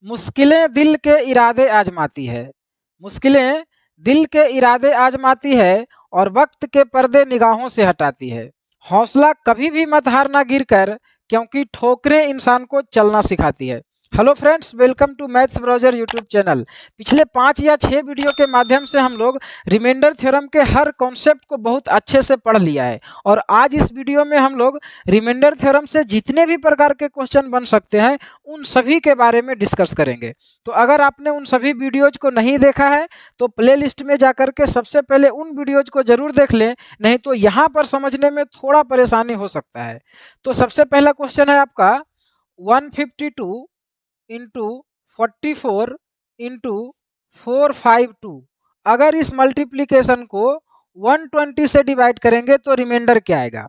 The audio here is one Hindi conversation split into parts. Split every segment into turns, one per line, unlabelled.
मुश्किलें दिल के इरादे आजमाती है। मुश्किलें दिल के इरादे आजमाती है और वक्त के पर्दे निगाहों से हटाती है। हौसला कभी भी मत हारना गिरकर, क्योंकि ठोकरें इंसान को चलना सिखाती है। Hello friends, welcome to maths browser YouTube channel. पिछले 5 या 6 वीडियो के माध्यम से हम लोग रिमाइंडर थ्योरम के हर कॉन्सेप्ट को बहुत अच्छे से पढ़ लिया है और आज इस वीडियो में हम लोग रिमाइंडर थ्योरम से जितने भी प्रकार के क्वेश्चन बन सकते हैं उन सभी के बारे में डिस्कस करेंगे। तो अगर आपने उन सभी वीडियोज को नहीं देखा है तो प्लेलिस्ट में जाकर के सबसे पहले उन वीडियोज को जरूर देख लें, नहीं तो यहाँ पर समझने में थोड़ा परेशानी हो सकता है। तो सबसे पहला क्वेश्चन है आपका 152 इंटू 44 इंटू 452। अगर इस मल्टीप्लीकेशन को 120 से डिवाइड करेंगे तो रिमाइंडर क्या आएगा।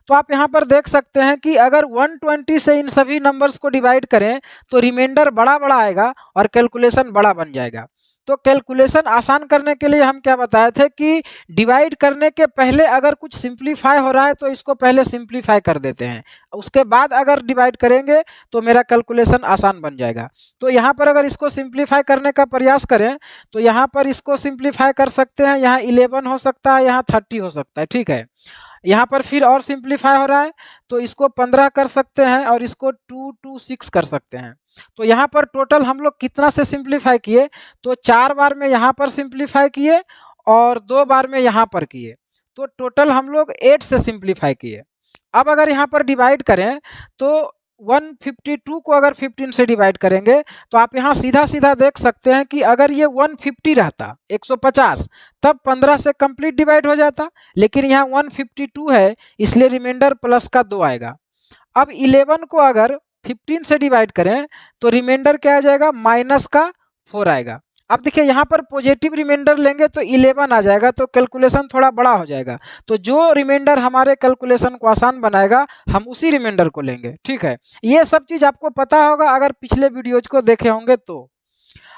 तो आप यहाँ पर देख सकते हैं कि अगर 120 से इन सभी नंबर्स को डिवाइड करें तो रिमाइंडर बड़ा बड़ा आएगा और कैलकुलेशन बड़ा बन जाएगा। तो कैलकुलेशन आसान करने के लिए हम क्या बताए थे कि डिवाइड करने के पहले अगर कुछ सिंप्लीफाई हो रहा है तो इसको पहले सिंप्लीफाई कर देते हैं, उसके बाद अगर डिवाइड करेंगे तो मेरा कैलकुलेशन आसान बन जाएगा। तो यहाँ पर अगर इसको सिंप्लीफाई करने का प्रयास करें तो यहाँ पर इसको सिंप्लीफाई कर सकते हैं, यहाँ 11 हो सकता है, यहाँ 30 हो सकता है, ठीक है। यहाँ पर फिर और सिंप्लीफाई हो रहा है तो इसको 15 कर सकते हैं और इसको 2 2 6 कर सकते हैं। तो यहाँ पर टोटल हम लोग कितना से सिंप्लीफाई किए, तो 4 बार में यहाँ पर सिंप्लीफाई किए और 2 बार में यहाँ पर किए, तो टोटल हम लोग 8 से सिंप्लीफाई किए। अब अगर यहाँ पर डिवाइड करें तो 152 को अगर 15 से डिवाइड करेंगे तो आप यहाँ सीधा सीधा देख सकते हैं कि अगर ये 150 रहता 150 तब 15 से कंप्लीट डिवाइड हो जाता, लेकिन यहाँ 152 है इसलिए रिमाइंडर प्लस का 2 आएगा। अब 11 को अगर 15 से डिवाइड करें तो रिमाइंडर क्या आ जाएगा, माइनस का 4 आएगा। अब देखिए यहाँ पर पॉजिटिव रिमाइंडर लेंगे तो 11 आ जाएगा, तो कैलकुलेशन थोड़ा बड़ा हो जाएगा। तो जो रिमाइंडर हमारे कैलकुलेशन को आसान बनाएगा हम उसी रिमाइंडर को लेंगे, ठीक है। ये सब चीज़ आपको पता होगा अगर पिछले वीडियोज को देखे होंगे तो।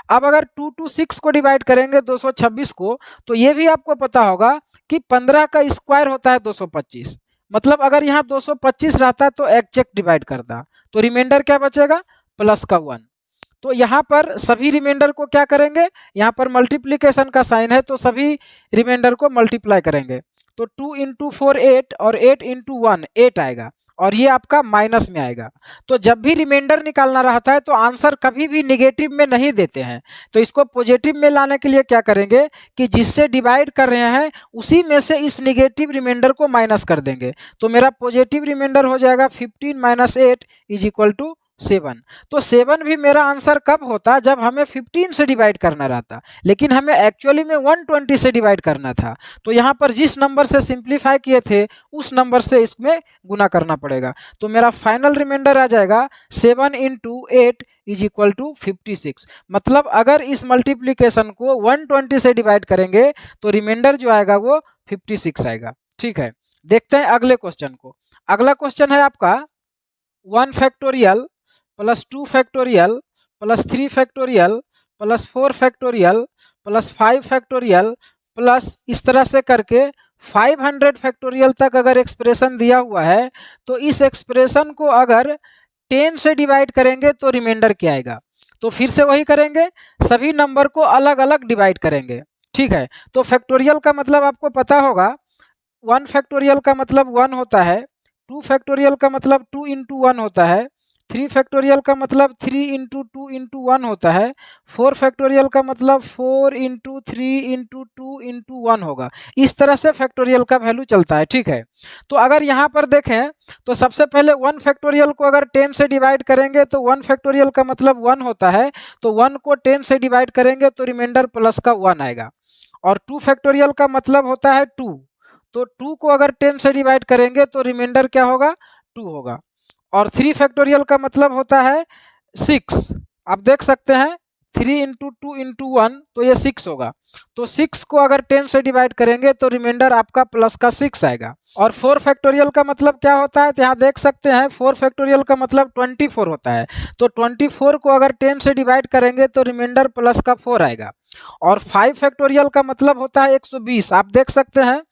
अब अगर 2 2 6 को डिवाइड करेंगे 226 को, तो ये भी आपको पता होगा कि 15 का स्क्वायर होता है 225। मतलब अगर यहाँ 225 रहता तो एग्जैक्ट डिवाइड करता, तो रिमाइंडर क्या बचेगा, प्लस का 1। तो यहाँ पर सभी रिमाइंडर को क्या करेंगे, यहाँ पर मल्टीप्लिकेशन का साइन है तो सभी रिमाइंडर को मल्टीप्लाई करेंगे। तो 2 इंटू 4 8 और 8 इंटू 1 8 आएगा और ये आपका माइनस में आएगा। तो जब भी रिमाइंडर निकालना रहता है तो आंसर कभी भी निगेटिव में नहीं देते हैं, तो इसको पॉजिटिव में लाने के लिए क्या करेंगे कि जिससे डिवाइड कर रहे हैं उसी में से इस निगेटिव रिमाइंडर को माइनस कर देंगे। तो मेरा पॉजिटिव रिमाइंडर हो जाएगा 15 माइनस 8 इज इक्वल टू 7। तो 7 भी मेरा आंसर कब होता, जब हमें 15 से डिवाइड करना रहता, लेकिन हमें एक्चुअली में 120 से डिवाइड करना था। तो यहाँ पर जिस नंबर से सिंप्लीफाई किए थे उस नंबर से इसमें गुना करना पड़ेगा। तो मेरा फाइनल रिमाइंडर आ जाएगा 7 इंटू 8 इज इक्वल टू 56। मतलब अगर इस मल्टीप्लीकेशन को 120 से डिवाइड करेंगे तो रिमाइंडर जो आएगा वो 56 आएगा, ठीक है। देखते हैं अगले क्वेश्चन को। अगला क्वेश्चन है आपका 1 factorial plus 2 factorial plus 3 factorial plus 4 factorial plus 5 factorial plus इस तरह से करके 500 फैक्टोरियल तक अगर एक्सप्रेशन दिया हुआ है तो इस एक्सप्रेशन को अगर 10 से डिवाइड करेंगे तो रिमाइंडर क्या आएगा। तो फिर से वही करेंगे, सभी नंबर को अलग अलग डिवाइड करेंगे, ठीक है। तो फैक्टोरियल का मतलब आपको पता होगा, 1 फैक्टोरियल का मतलब 1 होता है, 2 फैक्टोरियल का मतलब 2 इंटू 1 होता है, 3 फैक्टोरियल का मतलब 3 इंटू 2 इंटू 1 होता है, 4 फैक्टोरियल का मतलब 4 इंटू 3 इंटू 2 इंटू 1 होगा। इस तरह से फैक्टोरियल का वैल्यू चलता है, ठीक है। तो अगर यहाँ पर देखें तो सबसे पहले 1 फैक्टोरियल को अगर 10 से डिवाइड करेंगे तो 1 फैक्टोरियल का मतलब 1 होता है, तो 1 को 10 से डिवाइड करेंगे तो रिमाइंडर प्लस का 1 आएगा। और 2 फैक्टोरियल का मतलब होता है 2, तो 2 को अगर 10 से डिवाइड करेंगे तो रिमाइंडर क्या होगा, 2 होगा। और 3 फैक्टोरियल का मतलब होता है 6, आप देख सकते हैं 3 इंटू 2 इंटू 1 तो ये 6 होगा। तो 6 को अगर 10 से डिवाइड करेंगे तो रिमाइंडर आपका प्लस का 6 आएगा। और 4 फैक्टोरियल का मतलब क्या होता है, तो यहाँ देख सकते हैं 4 फैक्टोरियल का मतलब 24 होता है। तो 24 को अगर 10 से डिवाइड करेंगे तो रिमाइंडर प्लस का 4 आएगा। और 5 फैक्टोरियल का मतलब होता है 120, आप देख सकते हैं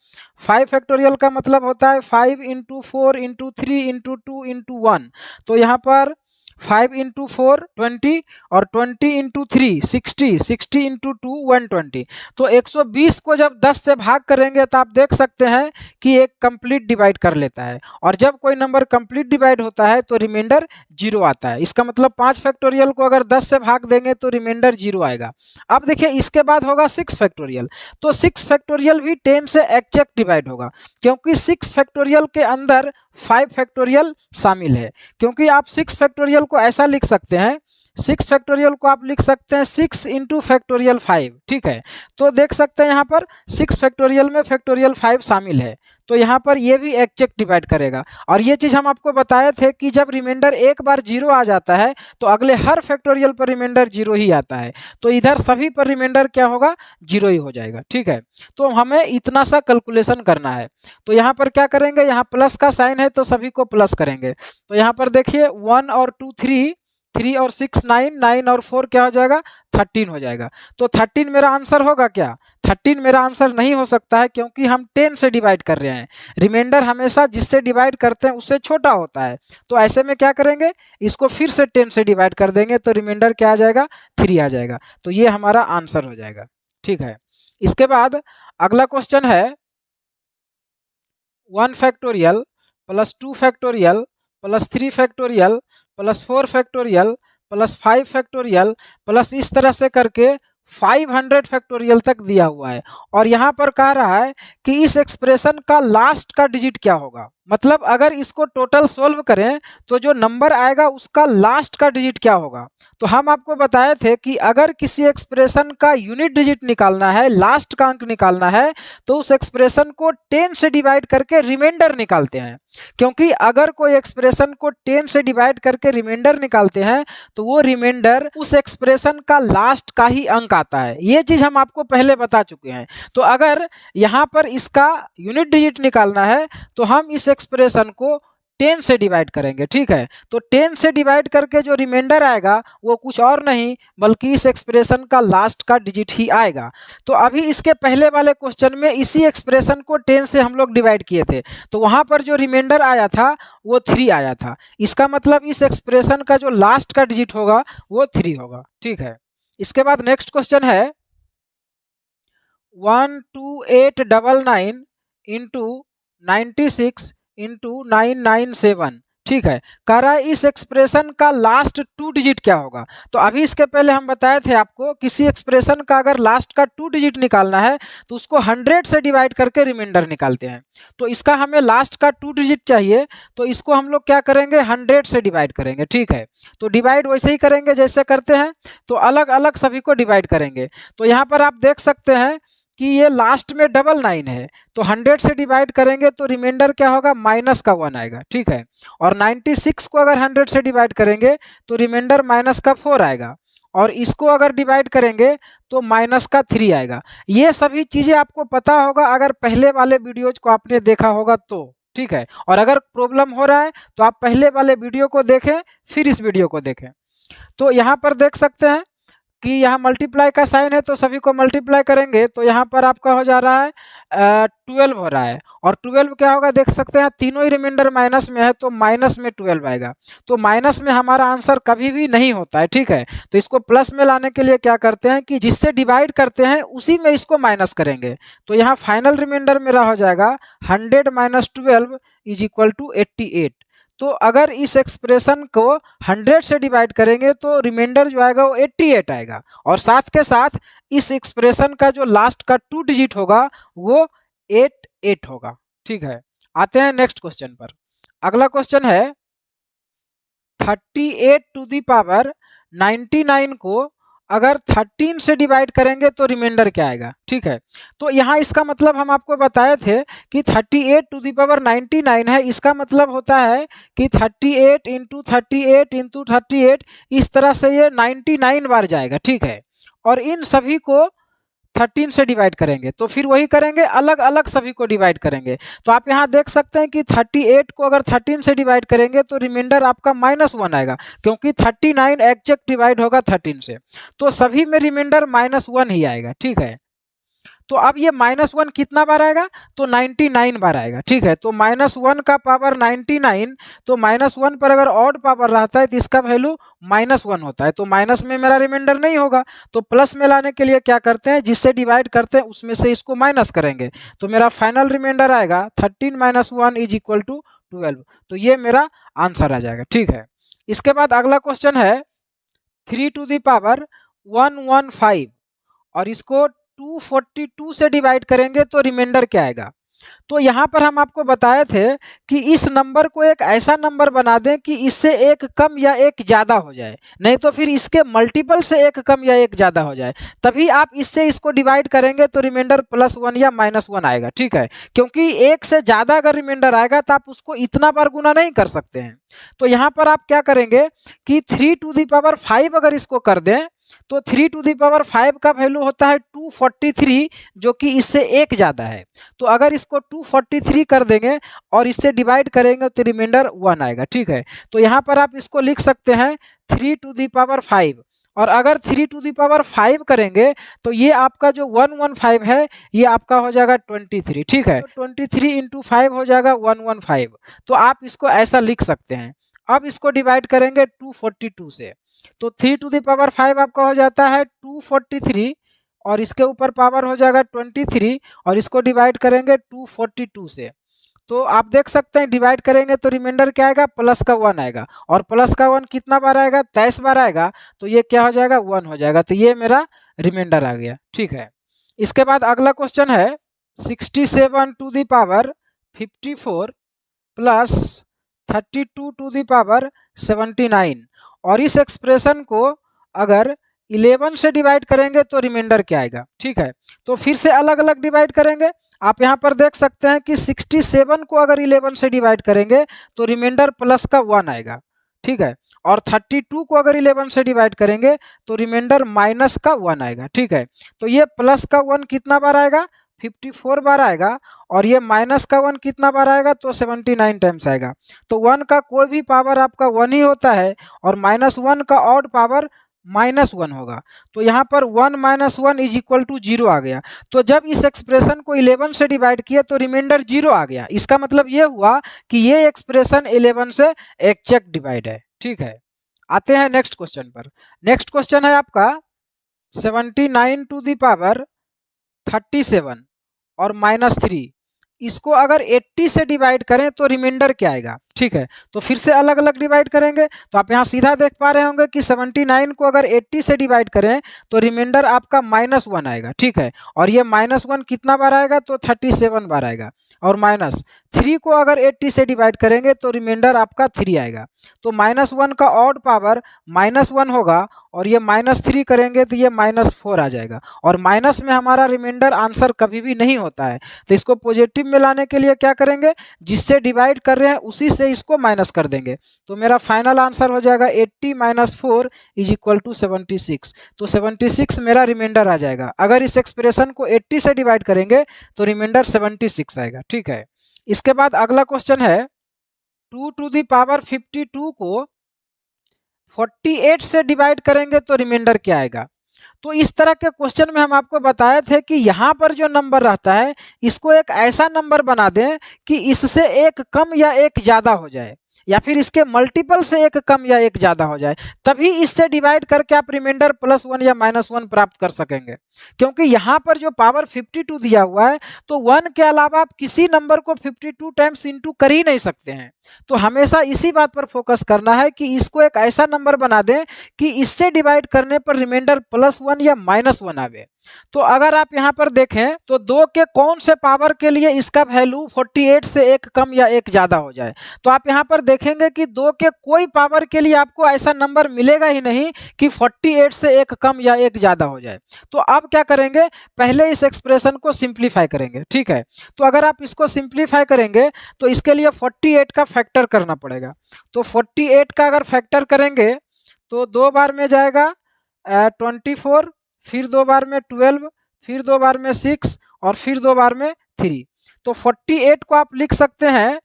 5 फैक्टोरियल का मतलब होता है 5 इंटू 4 इंटू 3 इंटू 2 इंटू 1। तो यहाँ पर 5 इंटू 4 20 और 20 इंटू 3 60, 60 इंटू 2 120। तो 120 को जब 10 से भाग करेंगे तो आप देख सकते हैं कि एक कंप्लीट डिवाइड कर लेता है, और जब कोई नंबर कंप्लीट डिवाइड होता है तो रिमाइंडर 0 आता है। इसका मतलब 5 फैक्टोरियल को अगर 10 से भाग देंगे तो रिमाइंडर 0 आएगा। अब देखिए इसके बाद होगा 6 फैक्टोरियल, तो 6 फैक्टोरियल भी 10 से एग्जैक्ट डिवाइड होगा, क्योंकि 6 फैक्टोरियल के अंदर 5 फैक्टोरियल शामिल है। क्योंकि आप 6 फैक्टोरियल को ऐसा लिख सकते हैं, 6 फैक्टोरियल को आप लिख सकते हैं 6 इंटू फैक्टोरियल 5, ठीक है। तो देख सकते हैं यहाँ पर 6 फैक्टोरियल में फैक्टोरियल 5 शामिल है, तो यहाँ पर ये भी एग्जैक्ट डिवाइड करेगा। और ये चीज़ हम आपको बताए थे कि जब रिमाइंडर एक बार 0 आ जाता है तो अगले हर फैक्टोरियल पर रिमाइंडर 0 ही आता है, तो इधर सभी पर रिमाइंडर क्या होगा, 0 ही हो जाएगा, ठीक है। तो हमें इतना सा कैलकुलेशन करना है। तो यहाँ पर क्या करेंगे, यहाँ प्लस का साइन है तो सभी को प्लस करेंगे। तो यहाँ पर देखिए 1 और 2 3, 3 और 6 9, 9 और 4 क्या हो जाएगा, 13 हो जाएगा। तो 13 मेरा आंसर होगा क्या, 13 मेरा आंसर नहीं हो सकता है, क्योंकि हम 10 से डिवाइड कर रहे हैं। रिमाइंडर हमेशा जिससे डिवाइड करते हैं उससे छोटा होता है, तो ऐसे में क्या करेंगे, इसको फिर से 10 से डिवाइड कर देंगे तो रिमाइंडर क्या आ जाएगा, 3 आ जाएगा। तो ये हमारा आंसर हो जाएगा, ठीक है। इसके बाद अगला क्वेश्चन है 1 factorial plus 2 factorial plus 3 factorial plus 4 factorial plus 5 factorial plus इस तरह से करके 500 फैक्टोरियल तक दिया हुआ है। और यहाँ पर कह रहा है कि इस एक्सप्रेशन का लास्ट का डिजिट क्या होगा, मतलब अगर इसको टोटल सोल्व करें तो जो नंबर आएगा उसका लास्ट का डिजिट क्या होगा। तो हम आपको बताए थे कि अगर किसी एक्सप्रेशन का यूनिट डिजिट निकालना है, लास्ट का अंक निकालना है, तो उस एक्सप्रेशन को 10 से डिवाइड करके रिमाइंडर निकालते हैं। क्योंकि अगर कोई एक्सप्रेशन को 10 से डिवाइड करके रिमाइंडर निकालते हैं तो वो रिमाइंडर उस एक्सप्रेशन का लास्ट का ही अंक आता है। ये चीज हम आपको पहले बता चुके हैं। तो अगर यहाँ पर इसका यूनिट डिजिट निकालना है तो हम इस एक्सप्रेशन को 10 से डिवाइड करेंगे, ठीक है। तो 10 से डिवाइड करके जो रिमाइंडर आएगा वो कुछ और नहीं बल्कि इस एक्सप्रेशन का लास्ट का डिजिट ही आएगा। तो अभी इसके पहले वाले क्वेश्चन में इसी एक्सप्रेशन को 10 से हम लोग डिवाइड किए थे, तो वहां पर जो रिमाइंडर आया था वो 3 आया था। इसका मतलब इस एक्सप्रेशन का जो लास्ट का डिजिट होगा वो 3 होगा, ठीक है। इसके बाद नेक्स्ट क्वेश्चन है 12899 इंटू 96 इंटू 997, ठीक है। कह रहा है इस एक्सप्रेशन का लास्ट 2 डिजिट क्या होगा। तो अभी इसके पहले हम बताए थे आपको किसी एक्सप्रेशन का अगर लास्ट का 2 डिजिट निकालना है तो उसको 100 से डिवाइड करके रिमाइंडर निकालते हैं। तो इसका हमें लास्ट का 2 डिजिट चाहिए, तो इसको हम लोग क्या करेंगे, 100 से डिवाइड करेंगे, ठीक है। तो डिवाइड वैसे ही करेंगे जैसे करते हैं, तो अलग अलग सभी को डिवाइड करेंगे। तो यहाँ पर आप देख सकते हैं कि ये लास्ट में 99 है, तो 100 से डिवाइड करेंगे तो रिमाइंडर क्या होगा, माइनस का 1 आएगा, ठीक है। और 96 को अगर 100 से डिवाइड करेंगे तो रिमाइंडर माइनस का 4 आएगा, और इसको अगर डिवाइड करेंगे तो माइनस का 3 आएगा। ये सभी चीज़ें आपको पता होगा अगर पहले वाले वीडियोज को आपने देखा होगा तो, ठीक है। और अगर प्रॉब्लम हो रहा है तो आप पहले वाले वीडियो को देखें फिर इस वीडियो को देखें। तो यहाँ पर देख सकते हैं कि यहाँ मल्टीप्लाई का साइन है तो सभी को मल्टीप्लाई करेंगे, तो यहाँ पर आपका हो जा रहा है 12 हो रहा है। और 12 क्या होगा, देख सकते हैं तीनों ही रिमाइंडर माइनस में है तो माइनस में 12 आएगा। तो माइनस में हमारा आंसर कभी भी नहीं होता है, ठीक है। तो इसको प्लस में लाने के लिए क्या करते हैं कि जिससे डिवाइड करते हैं उसी में इसको माइनस करेंगे। तो यहाँ फाइनल रिमाइंडर मेरा हो जाएगा 100 माइनस 12 इज इक्वल टू 88। तो अगर इस एक्सप्रेशन को 100 से डिवाइड करेंगे तो रिमाइंडर जो आएगा वो 88 आएगा, और साथ के साथ इस एक्सप्रेशन का जो लास्ट का 2 डिजिट होगा वो 88 होगा, ठीक है। आते हैं नेक्स्ट क्वेश्चन पर। अगला क्वेश्चन है 38 टू दी पावर 99 को अगर 13 से डिवाइड करेंगे तो रिमाइंडर क्या आएगा, ठीक है। तो यहाँ इसका मतलब हम आपको बताए थे कि 38 टू दी पावर 99 है, इसका मतलब होता है कि 38 इंटू 38 इंटू 38, इस तरह से ये 99 बार जाएगा, ठीक है। और इन सभी को 13 से डिवाइड करेंगे तो फिर वही करेंगे, अलग अलग सभी को डिवाइड करेंगे। तो आप यहाँ देख सकते हैं कि 38 को अगर 13 से डिवाइड करेंगे तो रिमाइंडर आपका -1 आएगा, क्योंकि 39 एग्जैक्ट डिवाइड होगा 13 से, तो सभी में रिमाइंडर -1 ही आएगा, ठीक है। तो अब ये -1 कितना बार आएगा, तो 99 बार आएगा। ठीक है, तो -1 का पावर 99, तो -1 पर अगर ऑड पावर रहता है तो इसका वैल्यू -1 होता है, तो माइनस में मेरा रिमाइंडर नहीं होगा। तो प्लस में लाने के लिए क्या करते हैं, जिससे डिवाइड करते हैं उसमें से इसको माइनस करेंगे, तो मेरा फाइनल रिमाइंडर आएगा 13 - 1 = 12। तो ये मेरा आंसर आ जाएगा। ठीक है, इसके बाद अगला क्वेश्चन है 3 टू द पावर 115 और इसको 242 से डिवाइड करेंगे तो रिमाइंडर क्या आएगा। तो यहाँ पर हम आपको बताए थे कि इस नंबर को एक ऐसा नंबर बना दें कि इससे एक कम या एक ज़्यादा हो जाए, नहीं तो फिर इसके मल्टीपल से एक कम या एक ज़्यादा हो जाए, तभी आप इससे इसको डिवाइड करेंगे तो रिमाइंडर +1 या -1 आएगा। ठीक है, क्योंकि एक से ज़्यादा अगर रिमाइंडर आएगा तो आप उसको इतना बार गुना नहीं कर सकते हैं। तो यहाँ पर आप क्या करेंगे कि 3 टू द पावर 5 अगर इसको कर दें तो 3 टू द पावर 5 का वैल्यू होता है 243, जो कि इससे एक ज़्यादा है। तो अगर इसको 243 कर देंगे और इससे डिवाइड करेंगे तो रिमाइंडर 1 आएगा। ठीक है, तो यहाँ पर आप इसको लिख सकते हैं 3 टू द पावर 5, और अगर 3 टू द पावर 5 करेंगे तो ये आपका जो 115 है ये आपका हो जाएगा 23। ठीक है, तो 23 × 5 हो जाएगा 115। तो आप इसको ऐसा लिख सकते हैं। अब इसको डिवाइड करेंगे 242 से, तो 3 टू द पावर 5 आपका हो जाता है 243 और इसके ऊपर पावर हो जाएगा 23 और इसको डिवाइड करेंगे 242 से। तो आप देख सकते हैं डिवाइड करेंगे तो रिमाइंडर क्या आएगा, प्लस का 1 आएगा, और प्लस का 1 कितना बार आएगा, 23 बार आएगा, तो ये क्या हो जाएगा, 1 हो जाएगा। तो ये मेरा रिमाइंडर आ गया। ठीक है, इसके बाद अगला क्वेश्चन है 67 to the power 54 plus 32 to the power 79, और इस एक्सप्रेशन को अगर 11 से डिवाइड करेंगे तो रिमाइंडर क्या आएगा। ठीक है, तो फिर से अलग अलग डिवाइड करेंगे। आप यहाँ पर देख सकते हैं कि 67 को अगर 11 से डिवाइड करेंगे तो रिमाइंडर प्लस का 1 आएगा। ठीक है, और 32 को अगर 11 से डिवाइड करेंगे तो रिमाइंडर माइनस का 1 आएगा। ठीक है, तो ये प्लस का 1 कितना बार आएगा, 54 बार आएगा, और ये माइनस का 1 कितना बार आएगा, तो 79 टाइम्स आएगा। तो 1 का कोई भी पावर आपका 1 ही होता है, और -1 का ऑड पावर -1 होगा। तो यहाँ पर 1 - 1 = 0 आ गया। तो जब इस एक्सप्रेशन को 11 से डिवाइड किया तो रिमाइंडर 0 आ गया। इसका मतलब ये हुआ कि ये एक्सप्रेशन 11 से एग्जैक्ट डिवाइड है। ठीक है, आते हैं नेक्स्ट क्वेश्चन पर। नेक्स्ट क्वेश्चन है आपका 79 टू द पावर 37 और -3, इसको अगर 80 से डिवाइड करें तो रिमाइंडर क्या आएगा। ठीक है, तो फिर से अलग अलग डिवाइड करेंगे। तो आप यहाँ सीधा देख पा रहे होंगे कि 79 को अगर 80 से डिवाइड करें तो रिमाइंडर आपका -1 आएगा। ठीक है, और ये -1 कितना बार आएगा, तो 37 बार आएगा, और -3 को अगर 80 से डिवाइड करेंगे तो रिमाइंडर आपका 3 आएगा। तो -1 का ऑड पावर -1 होगा, और ये -3 करेंगे तो ये -4 आ जाएगा, और माइनस में हमारा रिमाइंडर आंसर कभी भी नहीं होता है। तो इसको पॉजिटिव में लाने के लिए क्या करेंगे, जिससे डिवाइड कर रहे हैं उसी से इसको माइनस कर देंगे। तो मेरा फाइनल आंसर हो जाएगा 80 - 4 = 76। तो 76 मेरा रिमाइंडर आ जाएगा। अगर इस एक्सप्रेशन को 80 से डिवाइड करेंगे तो रिमाइंडर 76 आएगा। ठीक है, इसके बाद अगला क्वेश्चन है 2 टू द पावर 52 को 48 से डिवाइड करेंगे तो रिमाइंडर क्या आएगा। तो इस तरह के क्वेश्चन में हम आपको बताए थे कि यहाँ पर जो नंबर रहता है इसको एक ऐसा नंबर बना दें कि इससे एक कम या एक ज़्यादा हो जाए, या फिर इसके मल्टीपल से एक कम या एक ज़्यादा हो जाए, तभी इससे डिवाइड करके आप रिमाइंडर +1 या -1 प्राप्त कर सकेंगे। क्योंकि यहाँ पर जो पावर 52 दिया हुआ है तो 1 के अलावा आप किसी नंबर को 52 टाइम्स इंटू कर ही नहीं सकते हैं। तो हमेशा इसी बात पर फोकस करना है कि इसको एक ऐसा नंबर बना दें कि इससे डिवाइड करने पर रिमाइंडर +1 या -1 आवे। तो अगर आप यहाँ पर देखें तो 2 के कौन से पावर के लिए इसका वैल्यू 48 से एक कम या एक ज़्यादा हो जाए, तो आप यहाँ पर देखेंगे कि 2 के कोई पावर के लिए आपको ऐसा नंबर मिलेगा ही नहीं कि 48 से एक कम या एक ज़्यादा हो जाए। तो अब क्या करेंगे, पहले इस एक्सप्रेशन को सिंप्लीफाई करेंगे। ठीक है, तो अगर आप इसको सिंप्लीफाई करेंगे तो इसके लिए 48 का फैक्टर करना पड़ेगा। तो 48 का अगर फैक्टर करेंगे तो 2 बार में जाएगा 24, फिर 2 बार में 12, फिर 2 बार में 6, और फिर 2 बार में 3। तो 48 को आप लिख सकते हैं,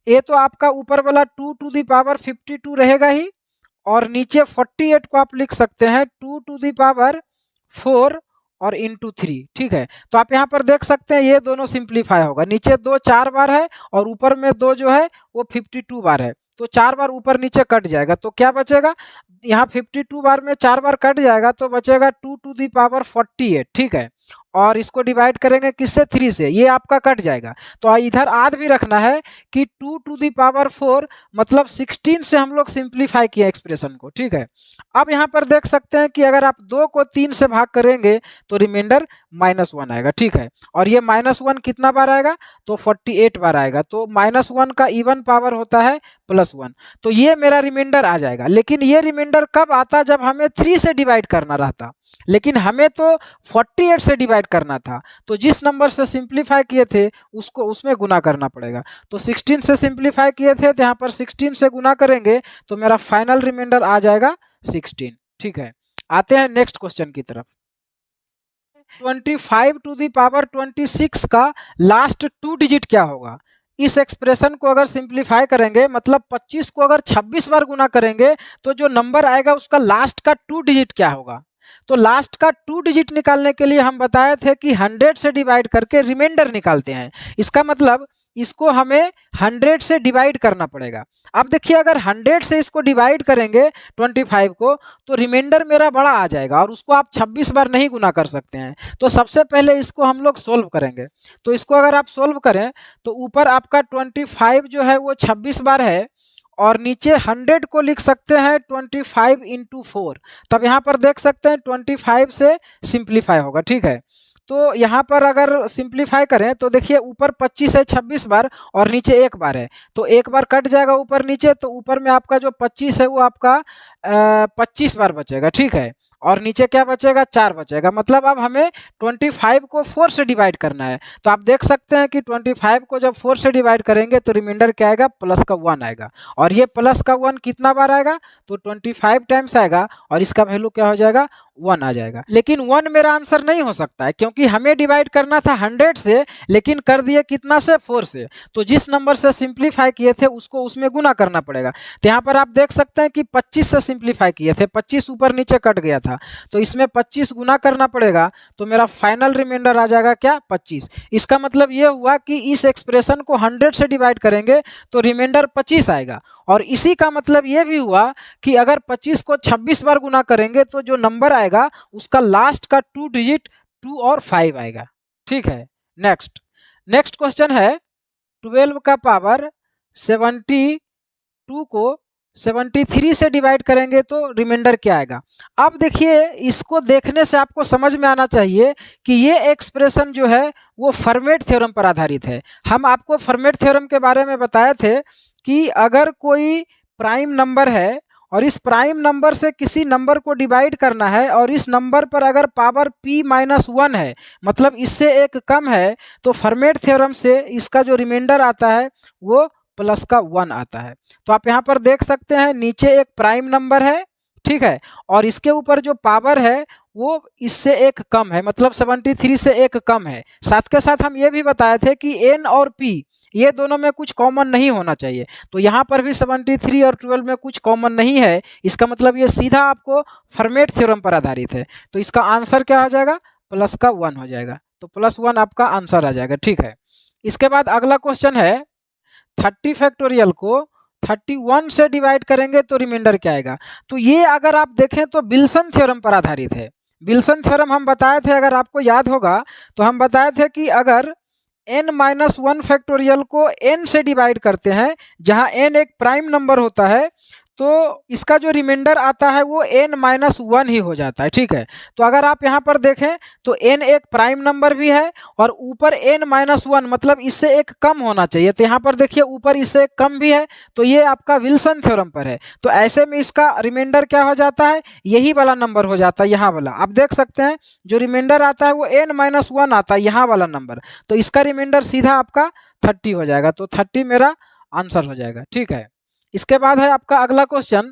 ये तो आपका ऊपर वाला 2 टू द पावर 52 रहेगा ही, और नीचे 48 को आप लिख सकते हैं 2 टू द पावर 4 और इंटू 3, ठीक है। तो आप यहाँ पर देख सकते हैं ये दोनों सिंप्लीफाई होगा, नीचे 2 4 बार है और ऊपर में 2 जो है वो 52 बार है, तो 4 बार ऊपर नीचे कट जाएगा, तो क्या बचेगा, यहाँ 52 बार में 4 बार कट जाएगा तो बचेगा 2 टू दी पावर 48, ठीक है। और इसको डिवाइड करेंगे किससे, 3 से, ये आपका कट जाएगा। तो इधर आध भी रखना है कि 2 टू दी पावर 4 मतलब 16 से हम लोग सिंप्लीफाई किया एक्सप्रेशन को, ठीक है। अब यहाँ पर देख सकते हैं कि अगर आप 2 को 3 से भाग करेंगे तो रिमाइंडर -1 आएगा, ठीक है। और ये -1 कितना बार आएगा, तो 48 बार आएगा, तो -1 का इवन पावर होता है +1, तो ये मेरा रिमाइंडर आ जाएगा। लेकिन ये रिमाइंडर कब आता, जब हमें 3 से डिवाइड करना रहता, लेकिन हमें तो 48 से डिवाइड करना था, तो जिस नंबर से सिंप्लीफाई किए थे उसको उसमें गुना करना पड़ेगा। तो 16 से सिंप्लीफाई किए थे तो यहाँ पर 16 से गुना करेंगे तो मेरा फाइनल रिमाइंडर आ जाएगा 16, ठीक है। आते हैं नेक्स्ट क्वेश्चन की तरफ। 25 टू दी पावर 26 का लास्ट 2 डिजिट क्या होगा। इस एक्सप्रेशन को अगर सिंप्लीफाई करेंगे, मतलब 25 को अगर 26 बार गुना करेंगे तो जो नंबर आएगा उसका लास्ट का 2 डिजिट क्या होगा। तो लास्ट का 2 डिजिट निकालने के लिए हम बताए थे कि 100 से डिवाइड करके रिमाइंडर निकालते हैं। इसका मतलब इसको हमें 100 से डिवाइड करना पड़ेगा। अब देखिए अगर 100 से इसको डिवाइड करेंगे 25 को तो रिमाइंडर मेरा बड़ा आ जाएगा और उसको आप 26 बार नहीं गुना कर सकते हैं। तो सबसे पहले इसको हम लोग सोल्व करेंगे। तो इसको अगर आप सोल्व करें तो ऊपर आपका 25 जो है वो 26 बार है और नीचे 100 को लिख सकते हैं 25 इंटू 4। तब यहाँ पर देख सकते हैं 25 से सिंप्लीफाई होगा, ठीक है। तो यहाँ पर अगर सिंप्लीफाई करें तो देखिए ऊपर 25 है 26 बार और नीचे 1 बार है, तो 1 बार कट जाएगा ऊपर नीचे, तो ऊपर में आपका जो 25 है वो आपका 25 बार बचेगा, ठीक है। और नीचे क्या बचेगा, 4 बचेगा। मतलब अब हमें 25 को 4 से डिवाइड करना है। तो आप देख सकते हैं कि 25 को जब 4 से डिवाइड करेंगे तो रिमाइंडर क्या आएगा, प्लस का 1 आएगा। और ये प्लस का 1 कितना बार आएगा, तो 25 टाइम्स आएगा और इसका वैल्यू क्या हो जाएगा, 1 आ जाएगा। लेकिन 1 मेरा आंसर नहीं हो सकता है क्योंकि हमें डिवाइड करना था 100 से, लेकिन कर दिए कितना से, 4 से। तो जिस नंबर से सिंप्लीफाई किए थे उसको उसमें गुना करना पड़ेगा। तो यहाँ पर आप देख सकते हैं कि 25 से सिंप्लीफाई किए थे, 25 ऊपर नीचे कट गया था, तो इसमें 25 गुना करना पड़ेगा, तो मेरा फाइनल रिमाइंडर आ जाएगा क्या, 25। इसका मतलब ये हुआ कि इस एक्सप्रेशन को 100 से डिवाइड करेंगे तो रिमाइंडर 25 आएगा। और इसी का मतलब ये भी हुआ कि अगर 25 को 26 बार गुना करेंगे तो जो नंबर आएगा उसका लास्ट का 2 डिजिट 2 और 5 आएगा, ठीक है। नेक्स्ट क्वेश्चन है 12 का पावर 72 को 73 से डिवाइड करेंगे तो रिमाइंडर क्या आएगा। अब देखिए इसको देखने से आपको समझ में आना चाहिए कि ये एक्सप्रेशन जो है वो फर्मेट थ्योरम पर आधारित है। हम आपको फर्मेट थ्योरम के बारे में बताए थे कि अगर कोई प्राइम नंबर है और इस प्राइम नंबर से किसी नंबर को डिवाइड करना है और इस नंबर पर अगर पावर p-1 है, मतलब इससे एक कम है, तो फर्मेट थ्योरम से इसका जो रिमाइंडर आता है वो प्लस का 1 आता है। तो आप यहाँ पर देख सकते हैं नीचे एक प्राइम नंबर है, ठीक है, और इसके ऊपर जो पावर है वो इससे एक कम है, मतलब 73 से एक कम है। साथ के साथ हम ये भी बताए थे कि n और p ये दोनों में कुछ कॉमन नहीं होना चाहिए। तो यहाँ पर भी 73 और 12 में कुछ कॉमन नहीं है, इसका मतलब ये सीधा आपको फर्मेट थ्योरम पर आधारित है। तो इसका आंसर क्या हो जाएगा, प्लस का 1 हो जाएगा। तो +1 आपका आंसर आ जाएगा, ठीक है। इसके बाद अगला क्वेश्चन है 30 फैक्टोरियल को 31 से डिवाइड करेंगे तो रिमाइंडर क्या आएगा। तो ये अगर आप देखें तो विल्सन थ्योरम पर आधारित है। विल्सन थ्योरम हम बताए थे, अगर आपको याद होगा तो हम बताए थे कि अगर n-1 फैक्टोरियल को n से डिवाइड करते हैं, जहां n एक प्राइम नंबर होता है, तो इसका जो रिमाइंडर आता है वो n-1 ही हो जाता है, ठीक है। तो अगर आप यहाँ पर देखें तो n एक प्राइम नंबर भी है और ऊपर n-1 मतलब इससे एक कम होना चाहिए। तो यहाँ पर देखिए ऊपर इससे एक कम भी है, तो ये आपका विल्सन थ्योरम पर है। तो ऐसे में इसका रिमाइंडर क्या हो जाता है, यही वाला नंबर हो जाता है, यहाँ वाला। आप देख सकते हैं जो रिमाइंडर आता है वो n-1 आता है, यहाँ वाला नंबर। तो इसका रिमाइंडर सीधा आपका 30 हो जाएगा। तो 30 मेरा आंसर हो जाएगा, ठीक है। इसके बाद है आपका अगला क्वेश्चन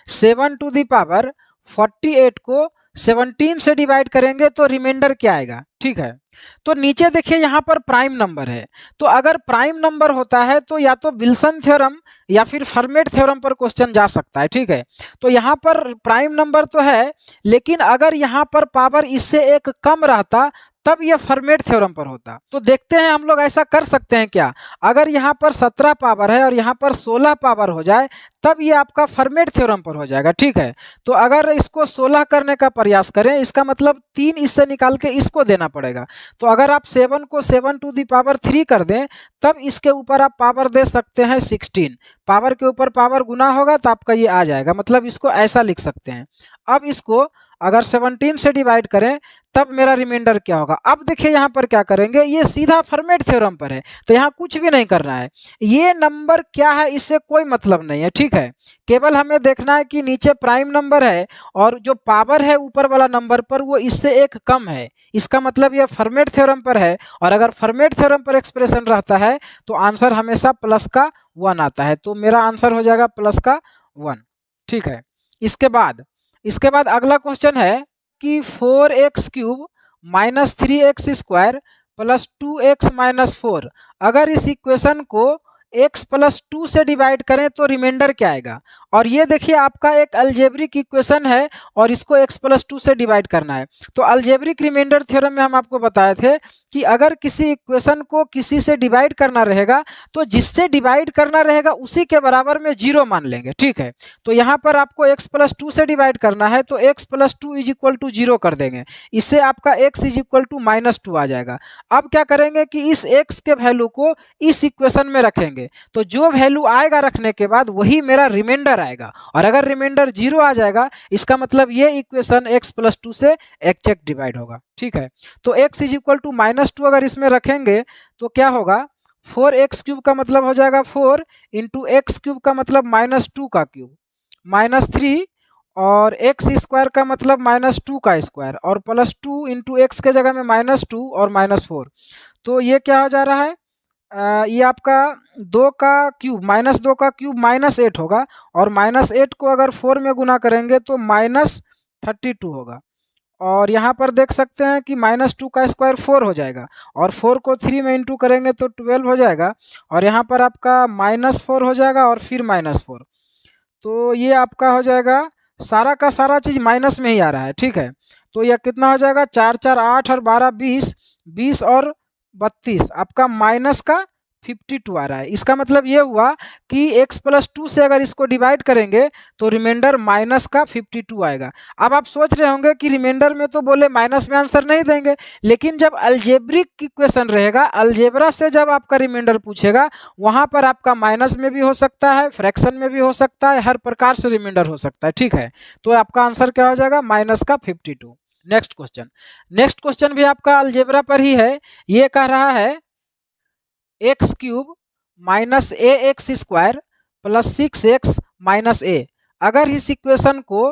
7 टू दी पावर 48 को 17 से डिवाइड करेंगे तो रिमाइंडर क्या आएगा, ठीक है। तो नीचे देखिए यहाँ पर प्राइम नंबर है, तो अगर प्राइम नंबर होता है तो या तो विल्सन थ्योरम या फिर फर्मेट थ्योरम पर क्वेश्चन जा सकता है, ठीक है। तो यहाँ पर प्राइम नंबर तो है, लेकिन अगर यहाँ पर पावर इससे एक कम रहता तब यह फर्मेट थ्योरम पर होता। तो देखते हैं हम लोग ऐसा कर सकते हैं क्या, अगर यहाँ पर 17 पावर है और यहाँ पर 16 पावर हो जाए तब ये आपका फर्मेट थ्योरम पर हो जाएगा, ठीक है। तो अगर इसको 16 करने का प्रयास करें, इसका मतलब 3 इससे निकाल के इसको देना पड़ेगा। तो अगर आप 7 को 7 टू दी पावर 3 कर दें तब इसके ऊपर आप पावर दे सकते हैं 16। पावर के ऊपर पावर गुना होगा तो आपका ये आ जाएगा, मतलब इसको ऐसा लिख सकते हैं। अब इसको अगर 17 से डिवाइड करें तब मेरा रिमाइंडर क्या होगा। अब देखिए यहाँ पर क्या करेंगे, ये सीधा फर्मेट थ्योरम पर है तो यहाँ कुछ भी नहीं करना है। ये नंबर क्या है इससे कोई मतलब नहीं है, ठीक है। केवल हमें देखना है कि नीचे प्राइम नंबर है और जो पावर है ऊपर वाला नंबर पर वो इससे एक कम है, इसका मतलब ये फर्मेट थ्योरम पर है। और अगर फर्मेट थ्योरम पर एक्सप्रेशन रहता है तो आंसर हमेशा प्लस का 1 आता है, तो मेरा आंसर हो जाएगा प्लस का 1, ठीक है। इसके बाद अगला क्वेश्चन है कि 4x cube minus 3x square plus 2x minus 4, अगर इस इक्वेशन को x प्लस 2 से डिवाइड करें तो रिमाइंडर क्या आएगा। और ये देखिए आपका एक अलजेब्रिक इक्वेशन है और इसको x प्लस 2 से डिवाइड करना है। तो अलजेब्रिक रिमाइंडर थ्योरम में हम आपको बताए थे कि अगर किसी इक्वेशन को किसी से डिवाइड करना रहेगा तो जिससे डिवाइड करना रहेगा उसी के बराबर में 0 मान लेंगे, ठीक है। तो यहाँ पर आपको x प्लस 2 से डिवाइड करना है तो x plus 2 is equal to 0 कर देंगे, इससे आपका x is equal to minus 2 आ जाएगा। अब क्या करेंगे कि इस x के वैल्यू को इस इक्वेशन में रखेंगे, तो जो वैल्यू आएगा रखने के बाद वही मेरा रिमाइंडर आएगा। और अगर रिमाइंडर 0 आ जाएगा इसका मतलब ये इक्वेशन x प्लस 2 से एग्जैक्ट डिवाइड होगा, ठीक है। तो x is equal to minus 2 अगर इसमें रखेंगे तो क्या होगा, 4x क्यूब का मतलब हो जाएगा 4 इंटू एक्स क्यूब का मतलब माइनस 2 का क्यूब माइनस 3 और एक्स स्क्वायर का मतलब माइनस 2 का स्क्वायर और प्लस 2 इंटू एक्स के जगह में माइनस 2 और माइनस 4। तो ये क्या हो जा रहा है, ये आपका 2 का क्यूब माइनस 2 का क्यूब माइनस 8 होगा और माइनस 8 को अगर 4 में गुना करेंगे तो माइनस 32 होगा। और यहाँ पर देख सकते हैं कि माइनस 2 का स्क्वायर 4 हो जाएगा और 4 को 3 में इंटू करेंगे तो 12 हो जाएगा और यहाँ पर आपका माइनस 4 हो जाएगा और फिर माइनस 4। तो ये आपका हो जाएगा, सारा का सारा चीज़ माइनस में ही आ रहा है, ठीक है। तो यह कितना हो जाएगा, 4 4 8 और 12 20, 20 और 32 आपका माइनस का 52 आ रहा है। इसका मतलब ये हुआ कि x प्लस 2 से अगर इसको डिवाइड करेंगे तो रिमाइंडर माइनस का 52 आएगा। अब आप सोच रहे होंगे कि रिमाइंडर में तो बोले माइनस में आंसर नहीं देंगे, लेकिन जब अलजेब्रिक इक्वेशन रहेगा, अलजेब्रा से जब आपका रिमाइंडर पूछेगा वहाँ पर आपका माइनस में भी हो सकता है, फ्रैक्शन में भी हो सकता है, हर प्रकार से रिमाइंडर हो सकता है, ठीक है। तो आपका आंसर क्या हो जाएगा, माइनस का 52। नेक्स्ट क्वेश्चन भी आपका अलजेब्रा पर ही है। ये कह रहा है X cube minus A X square plus 6x minus A, अगर इस इक्वेशन को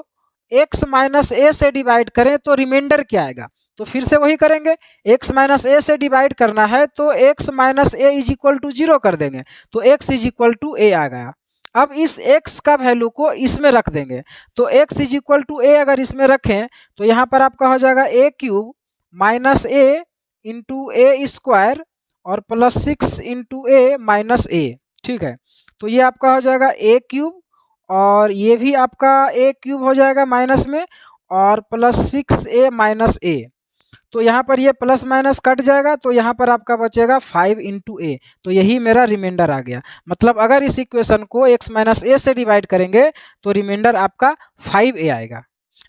x माइनस ए से डिवाइड करें तो रिमाइंडर क्या आएगा। तो फिर से वही करेंगे, x माइनस ए से डिवाइड करना है तो x minus A is equal to 0 कर देंगे, तो x is equal to A आ गया। अब इस x का वैल्यू को इसमें रख देंगे, तो x इज इक्वल टू ए अगर इसमें रखें तो यहाँ पर आपका हो जाएगा ए क्यूब माइनस ए इंटू ए स्क्वायर और प्लस 6 इंटू ए माइनस ए, ठीक है। तो ये आपका हो जाएगा ए क्यूब और ये भी आपका ए क्यूब हो जाएगा माइनस में और प्लस 6a माइनस ए। तो यहाँ पर ये प्लस माइनस कट जाएगा तो यहाँ पर आपका बचेगा 5 इंटू ए, तो यही मेरा रिमाइंडर आ गया। मतलब अगर इस इक्वेशन को x माइनस ए से डिवाइड करेंगे तो रिमाइंडर आपका 5a आएगा।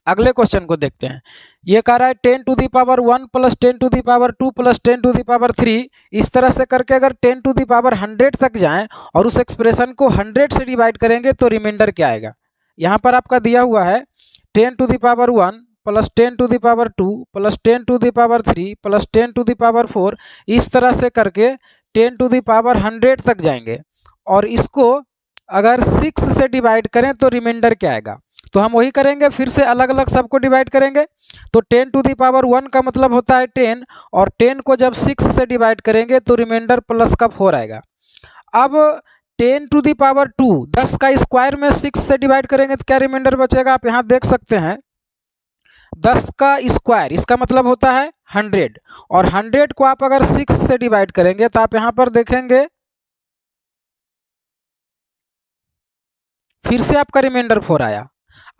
अगले क्वेश्चन को देखते हैं। ये कह रहा है 10 to the power 1 plus 10 to the power 2 plus 10 to the power 3, इस तरह से करके अगर 10 टू दी पावर 100 तक जाएं और उस एक्सप्रेशन को 100 से डिवाइड करेंगे तो रिमाइंडर क्या आएगा। यहाँ पर आपका दिया हुआ है 10 to the power 1 plus 10 to the power 2 plus 10 to the power 3 plus 10 to the power 4, इस तरह से करके 10 टू दी पावर 100 तक जाएंगे और इसको अगर 6 से डिवाइड करें तो रिमाइंडर क्या आएगा। तो हम वही करेंगे, फिर से अलग अलग सबको डिवाइड करेंगे। तो 10 टू दी पावर 1 का मतलब होता है 10 और 10 को जब 6 से डिवाइड करेंगे तो रिमाइंडर प्लस का 4 आएगा। अब 10 टू दी पावर 2 10 का स्क्वायर में 6 से डिवाइड करेंगे तो क्या रिमाइंडर बचेगा, आप यहाँ देख सकते हैं 10 का स्क्वायर, इसका मतलब होता है 100, और 100 को आप अगर 6 से डिवाइड करेंगे तो आप यहाँ पर देखेंगे फिर से आपका रिमाइंडर 4 आया।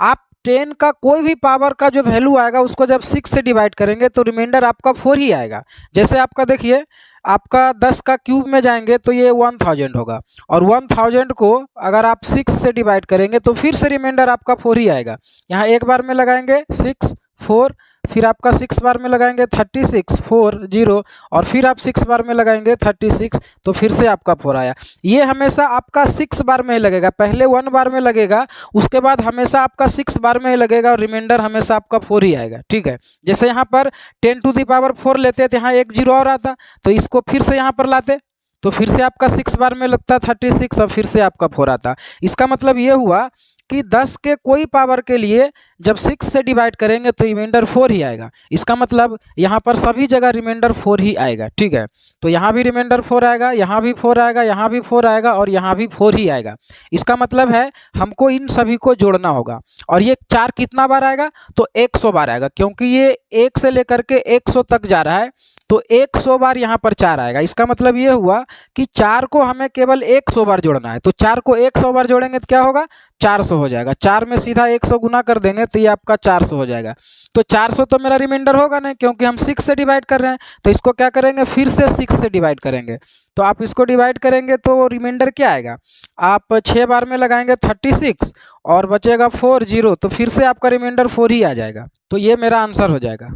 आप 10 का कोई भी पावर का जो वैल्यू आएगा उसको जब 6 से डिवाइड करेंगे तो रिमाइंडर आपका 4 ही आएगा। जैसे आपका देखिए, आपका 10 का क्यूब में जाएंगे तो ये 1000 होगा, और 1000 को अगर आप 6 से डिवाइड करेंगे तो फिर से रिमाइंडर आपका 4 ही आएगा। यहाँ एक बार में लगाएंगे 6 4, फिर आपका 6 बार में लगाएंगे 36 4 0, और फिर आप 6 बार में लगाएंगे 36, तो फिर से आपका 4 आया। ये हमेशा आपका 6 बार में ही लगेगा, पहले 1 बार में लगेगा, उसके बाद हमेशा आपका 6 बार में ही लगेगा, और रिमाइंडर हमेशा आपका 4 ही आएगा। ठीक है, जैसे यहाँ पर 10 टू द पावर 4 लेते तो यहाँ एक जीरो और आता, तो इसको फिर से यहाँ पर लाते तो फिर से आपका 6 बार में लगता 36, और फिर से आपका 4 आता। इसका मतलब ये हुआ कि 10 के कोई पावर के लिए जब 6 से डिवाइड करेंगे तो रिमाइंडर 4 ही आएगा। इसका मतलब यहाँ पर सभी जगह रिमाइंडर 4 ही आएगा। ठीक है, तो यहाँ भी रिमाइंडर 4 आएगा, यहाँ भी 4 आएगा, यहाँ भी 4 आएगा, और यहाँ भी 4 ही आएगा। इसका मतलब है हमको इन सभी को जोड़ना होगा। और ये 4 कितना बार आएगा, तो 100 बार आएगा, क्योंकि ये 1 से लेकर के 100 तक जा रहा है, तो 100 बार यहाँ पर 4 आएगा। इसका मतलब ये हुआ कि 4 को हमें केवल 100 बार जोड़ना है, तो 4 को 100 बार जोड़ेंगे तो क्या होगा, 400 हो जाएगा। 4 में सीधा 100 गुना कर देंगे तो ये आपका 400 हो जाएगा। तो 400 तो मेरा रिमाइंडर होगा नहीं, क्योंकि हम 6 से डिवाइड कर रहे हैं, तो इसको क्या करेंगे, फिर से 6 से डिवाइड करेंगे। तो आप इसको डिवाइड करेंगे तो रिमाइंडर क्या आएगा, आप 6 बार में लगाएंगे 36 और बचेगा 4 0, तो फिर से आपका रिमाइंडर 4 ही आ जाएगा। तो ये मेरा आंसर हो जाएगा।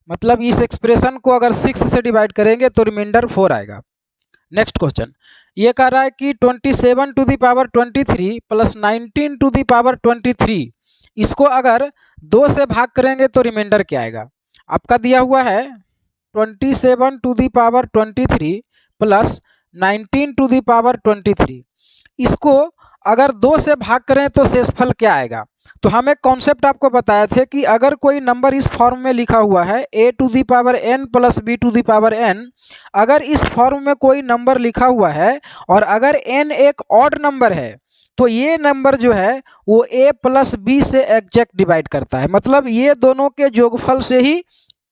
मतलब इस एक्सप्रेशन को अगर 6 से डिवाइड करेंगे तो रिमाइंडर 4 आएगा। नेक्स्ट क्वेश्चन ये कह रहा है कि 27 to the power 23 plus 19 to the power 23, इसको अगर 2 से भाग करेंगे तो रिमाइंडर क्या आएगा। आपका दिया हुआ है 27 to the power 23 plus 19 to the power 23, इसको अगर 2 से भाग करें तो शेषफल क्या आएगा। तो हम एक कॉन्सेप्ट आपको बताए थे कि अगर कोई नंबर इस फॉर्म में लिखा हुआ है a to the power n plus b to the power n, अगर इस फॉर्म में कोई नंबर लिखा हुआ है और अगर n एक ऑड नंबर है तो ये नंबर जो है वो a प्लस b से एग्जैक्ट डिवाइड करता है। मतलब ये दोनों के जोगफल से ही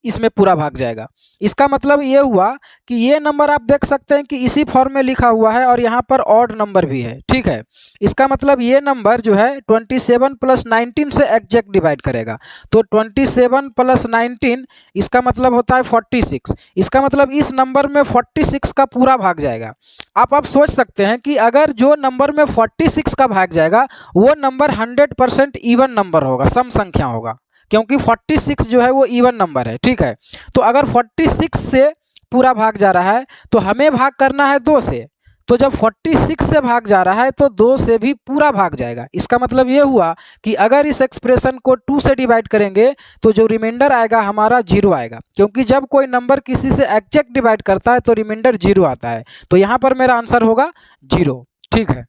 इसमें पूरा भाग जाएगा। इसका मतलब ये हुआ कि ये नंबर आप देख सकते हैं कि इसी फॉर्म में लिखा हुआ है और यहाँ पर ऑड नंबर भी है। ठीक है, इसका मतलब ये नंबर जो है 27 प्लस 19 से एग्जैक्ट डिवाइड करेगा। तो 27 प्लस 19 इसका मतलब होता है 46। इसका मतलब इस नंबर में 46 का पूरा भाग जाएगा। आप सोच सकते हैं कि अगर जो नंबर में 46 का भाग जाएगा वो नंबर 100% इवन नंबर होगा, सम संख्या होगा, क्योंकि 46 जो है वो इवन नंबर है। ठीक है, तो अगर 46 से पूरा भाग जा रहा है तो हमें भाग करना है 2 से, तो जब 46 से भाग जा रहा है तो 2 से भी पूरा भाग जाएगा। इसका मतलब ये हुआ कि अगर इस एक्सप्रेशन को 2 से डिवाइड करेंगे तो जो रिमाइंडर आएगा हमारा 0 आएगा, क्योंकि जब कोई नंबर किसी से एग्जैक्ट डिवाइड करता है तो रिमाइंडर 0 आता है। तो यहाँ पर मेरा आंसर होगा 0। ठीक है,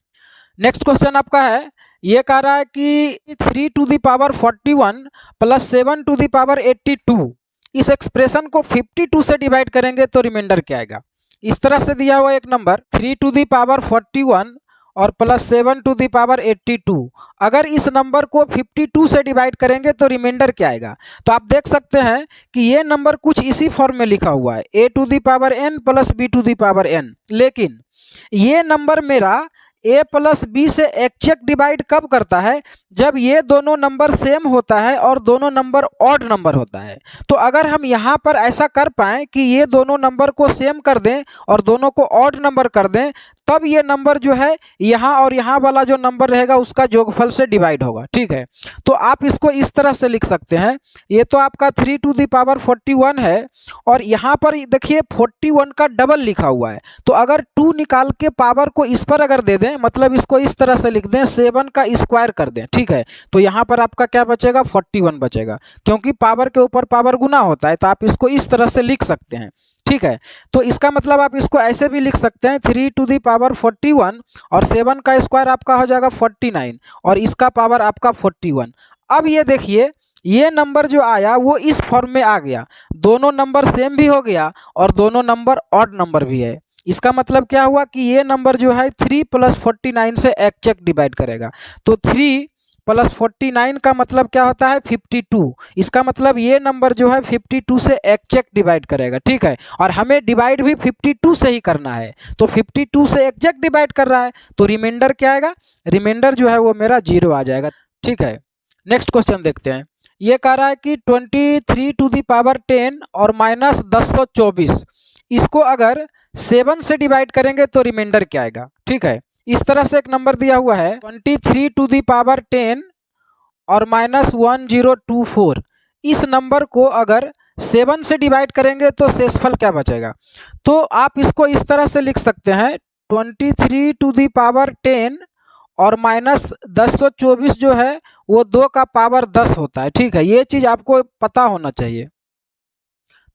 नेक्स्ट क्वेश्चन आपका है, ये कह रहा है कि 3 to the power 41 plus 7 to the power 82, इस एक्सप्रेशन को 52 से डिवाइड करेंगे तो रिमाइंडर क्या आएगा। इस तरह से दिया हुआ एक नंबर 3 टू दी पावर 41 और प्लस 7 टू दी पावर 82, अगर इस नंबर को 52 से डिवाइड करेंगे तो रिमाइंडर क्या आएगा। तो आप देख सकते हैं कि ये नंबर कुछ इसी फॉर्म में लिखा हुआ है a to the power n plus b to the power n, लेकिन ये नंबर मेरा a प्लस बी से एग्जैक्ट डिवाइड कब करता है, जब ये दोनों नंबर सेम होता है और दोनों नंबर ऑड नंबर होता है। तो अगर हम यहाँ पर ऐसा कर पाएँ कि ये दोनों नंबर को सेम कर दें और दोनों को ऑड नंबर कर दें, तब ये नंबर जो है यहाँ और यहाँ वाला जो नंबर रहेगा उसका जोगफल से डिवाइड होगा। ठीक है, तो आप इसको इस तरह से लिख सकते हैं, ये तो आपका 3 टू दी पावर 41 है और यहाँ पर देखिए 41 का डबल लिखा हुआ है, तो अगर 2 निकाल के पावर को इस पर अगर दे दें, मतलब इसको इस तरह से लिख दें 7 का स्क्वायर कर दें। ठीक है, तो यहाँ पर आपका क्या बचेगा, 41 बचेगा, क्योंकि पावर के ऊपर पावर गुना होता है, तो आप इसको इस तरह से लिख सकते हैं। ठीक है, तो इसका मतलब आप इसको ऐसे भी लिख सकते हैं 3 टू दी पावर 41 और 7 का स्क्वायर आपका हो जाएगा 49 और इसका पावर आपका 41। अब ये देखिए ये नंबर जो आया वो इस फॉर्म में आ गया, दोनों नंबर सेम भी हो गया और दोनों नंबर ऑड नंबर भी है। इसका मतलब क्या हुआ कि ये नंबर जो है 3 प्लस 49 से एग्जैक्ट डिवाइड करेगा। तो 3 प्लस 49 का मतलब क्या होता है 52। इसका मतलब ये नंबर जो है 52 से एग्जैक्ट डिवाइड करेगा, ठीक है। और हमें डिवाइड भी 52 से ही करना है, तो 52 से एग्जैक्ट डिवाइड कर रहा है, तो रिमाइंडर क्या आएगा, रिमाइंडर जो है वो मेरा 0 आ जाएगा, ठीक है। नेक्स्ट क्वेश्चन देखते हैं। ये कह रहा है कि 23 टू दी पावर 10 और माइनस 1024, इसको अगर 7 से डिवाइड करेंगे तो रिमाइंडर क्या आएगा, ठीक है। इस तरह से एक नंबर दिया हुआ है 23 टू दी पावर 10 और माइनस 1024, इस नंबर को अगर 7 से डिवाइड करेंगे तो शेषफल क्या बचेगा। तो आप इसको इस तरह से लिख सकते हैं 23 टू दी पावर 10 और माइनस 1024 जो है वो 2 का पावर 10 होता है, ठीक है। ये चीज़ आपको पता होना चाहिए।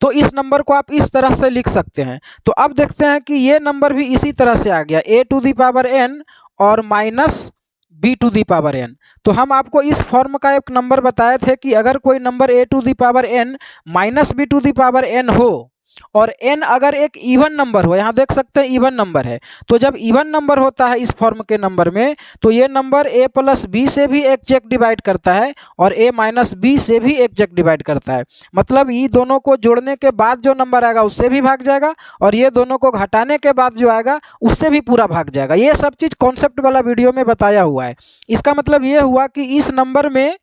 तो इस नंबर को आप इस तरह से लिख सकते हैं। तो अब देखते हैं कि ये नंबर भी इसी तरह से आ गया a to the power n और minus b to the power n। तो हम आपको इस फॉर्म का एक नंबर बताए थे कि अगर कोई number a to the power n minus b to the power n हो और n अगर एक इवन नंबर हो, यहाँ देख सकते हैं इवन नंबर है, तो जब इवन नंबर होता है इस फॉर्म के नंबर में तो ये नंबर a प्लस बी से भी एग्जैक्ट डिवाइड करता है और a माइनस बी से भी एग्जैक्ट डिवाइड करता है। मतलब ये दोनों को जोड़ने के बाद जो नंबर आएगा उससे भी भाग जाएगा और ये दोनों को घटाने के बाद जो आएगा उससे भी पूरा भाग जाएगा। ये सब चीज़ कॉन्सेप्ट वाला वीडियो में बताया हुआ है। इसका मतलब ये हुआ कि इस नंबर में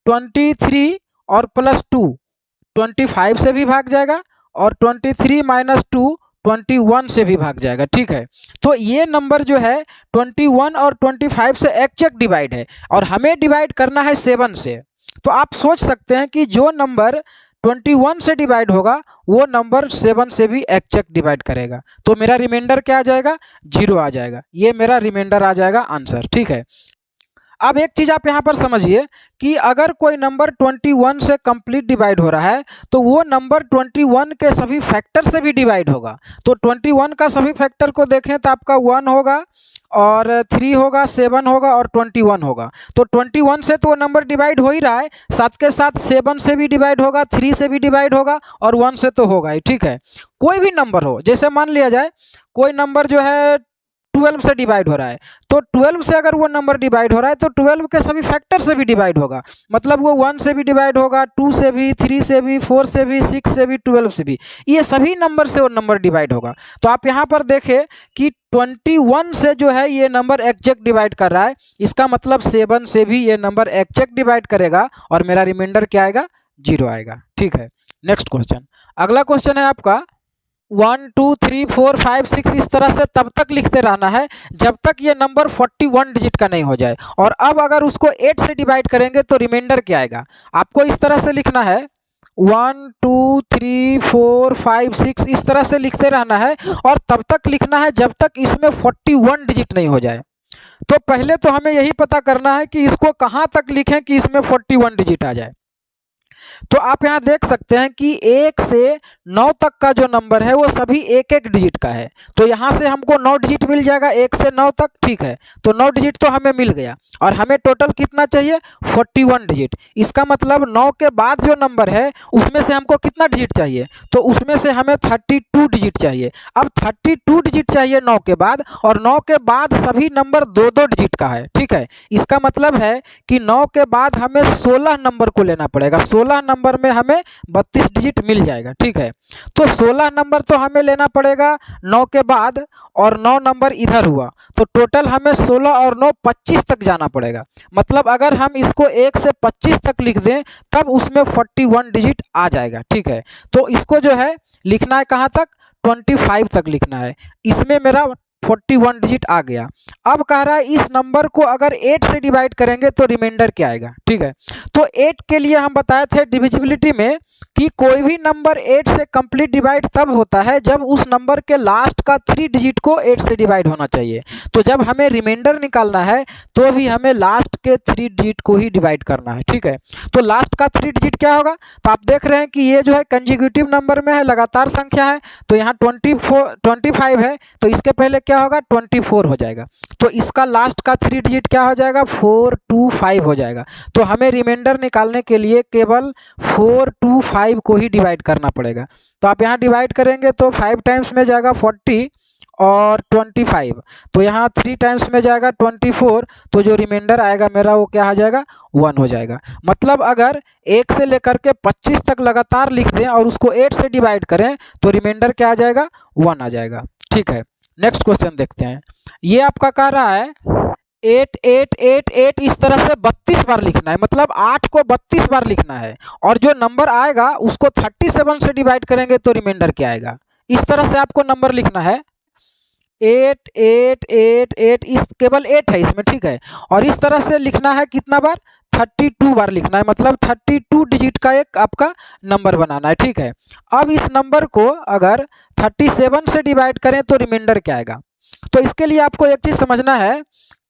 23 और प्लस 2 25 से भी भाग जाएगा और 23 माइनस 2 21 से भी भाग जाएगा, ठीक है। तो ये नंबर जो है 21 और 25 से एग्जैक्ट डिवाइड है और हमें डिवाइड करना है 7 से। तो आप सोच सकते हैं कि जो नंबर 21 से डिवाइड होगा वो नंबर 7 से भी एग्जैक्ट डिवाइड करेगा। तो मेरा रिमाइंडर क्या आ जाएगा, 0 आ जाएगा। ये मेरा रिमाइंडर आ जाएगा आंसर, ठीक है। अब एक चीज़ आप यहाँ पर समझिए कि अगर कोई नंबर 21 से कंप्लीट डिवाइड हो रहा है तो वो नंबर 21 के सभी फैक्टर से भी डिवाइड होगा। तो 21 का सभी फैक्टर को देखें तो आपका 1 होगा और 3 होगा, 7 होगा और 21 होगा। तो 21 से तो वो नंबर डिवाइड हो ही रहा है, साथ के साथ 7 से भी डिवाइड होगा, 3 से भी डिवाइड होगा और 1 से तो होगा ही, ठीक है। कोई भी नंबर हो, जैसे मान लिया जाए कोई नंबर जो है 12 से डिवाइड हो रहा है, तो 12 से अगर वो नंबर डिवाइड हो रहा है तो 12 के सभी फैक्टर से भी डिवाइड होगा। मतलब वो 1 से भी डिवाइड होगा, 2 से भी, 3 से भी, 4 से भी, 6 से भी, 12 से भी, ये सभी नंबर से वो नंबर डिवाइड होगा। तो आप यहाँ पर देखें कि 21 से जो है ये नंबर एग्जैक्ट डिवाइड कर रहा है, इसका मतलब 7 से भी ये नंबर एग्जैक्ट डिवाइड करेगा और मेरा रिमाइंडर क्या आएगा, 0 आएगा, ठीक है। नेक्स्ट क्वेश्चन, अगला क्वेश्चन है आपका 1 2 3 4 5 6, इस तरह से तब तक लिखते रहना है जब तक ये नंबर 41 डिजिट का नहीं हो जाए। और अब अगर उसको 8 से डिवाइड करेंगे तो रिमाइंडर क्या आएगा, आपको इस तरह से लिखना है 1 2 3 4 5 6, इस तरह से लिखते रहना है और तब तक लिखना है जब तक इसमें 41 डिजिट नहीं हो जाए। तो पहले तो हमें यही पता करना है कि इसको कहाँ तक लिखें कि इसमें 41 डिजिट आ जाए। तो आप यहाँ देख सकते हैं कि 1 से 9 तक का जो नंबर है वो सभी एक एक डिजिट का है। तो यहाँ से हमको 9 डिजिट मिल जाएगा 1 से 9 तक, ठीक है। तो 9 डिजिट तो हमें मिल गया और हमें टोटल कितना चाहिए, 41 डिजिट। इसका मतलब 9 के बाद जो नंबर है उसमें से हमको कितना डिजिट चाहिए, तो उसमें से हमें 32 डिजिट चाहिए। अब 32 डिजिट चाहिए 9 के बाद, और 9 के बाद सभी नंबर 2-2 डिजिट का है, ठीक है। इसका मतलब है कि 9 के बाद हमें 16 नंबर को लेना पड़ेगा। 16 नंबर में हमें 32 डिजिट मिल जाएगा, ठीक है। तो 16 नंबर तो हमें लेना पड़ेगा 9 के बाद और 9 नंबर इधर हुआ, तो टोटल हमें 16 और 9 25 तक जाना पड़ेगा। मतलब अगर हम इसको 1 से 25 तक लिख दें तब उसमें 41 डिजिट आ जाएगा, ठीक है। तो इसको जो है लिखना है कहाँ तक, 25 तक लिखना है। इसमें मेरा 41 डिजिट आ गया। अब कह रहा है इस नंबर को अगर 8 से डिवाइड करेंगे तो रिमाइंडर क्या आएगा, ठीक है। तो 8 के लिए हम बताए थे डिविजिबिलिटी में कि कोई भी नंबर 8 से कंप्लीट डिवाइड तब होता है जब उस नंबर के लास्ट का 3 डिजिट को 8 से डिवाइड होना चाहिए। तो जब हमें रिमाइंडर निकालना है तो भी हमें लास्ट के 3 डिजिट को ही डिवाइड करना है, ठीक है। तो लास्ट का 3 डिजिट क्या होगा, तो आप देख रहे हैं कि ये जो है कंजिक्यूटिव नंबर में है, लगातार संख्या है, तो यहाँ 25 है, तो इसके पहले क्या होगा, 24 हो जाएगा। तो इसका लास्ट का 3 डिजिट क्या हो जाएगा, 425 हो जाएगा। तो हमें रिमाइंडर निकालने के लिए केवल 425 को ही डिवाइड करना पड़ेगा। तो आप यहाँ डिवाइड करेंगे तो 5 टाइम्स में जाएगा 40 और 25, तो यहाँ 3 टाइम्स में जाएगा 24, तो जो रिमाइंडर आएगा मेरा वो क्या आ जाएगा, 1 हो जाएगा। मतलब अगर 1 से लेकर के 25 तक लगातार लिख दें और उसको 8 से डिवाइड करें तो रिमाइंडर क्या आ जाएगा, 1 आ जाएगा। ठीक है, नेक्स्ट क्वेश्चन देखते हैं। ये आपका कह रहा है 8 8 8 8 इस तरह से 32 बार लिखना है, मतलब 8 को 32 बार लिखना है, और जो नंबर आएगा उसको 37 से डिवाइड करेंगे तो रिमाइंडर क्या आएगा। इस तरह से आपको नंबर लिखना है 8 8 8 8, इस केवल 8 है इसमें, ठीक है। और इस तरह से लिखना है कितना बार, 32 बार लिखना है, मतलब 32 डिजिट का एक आपका नंबर बनाना है, ठीक है। अब इस नंबर को अगर 37 से डिवाइड करें तो रिमाइंडर क्या आएगा। तो इसके लिए आपको एक चीज़ समझना है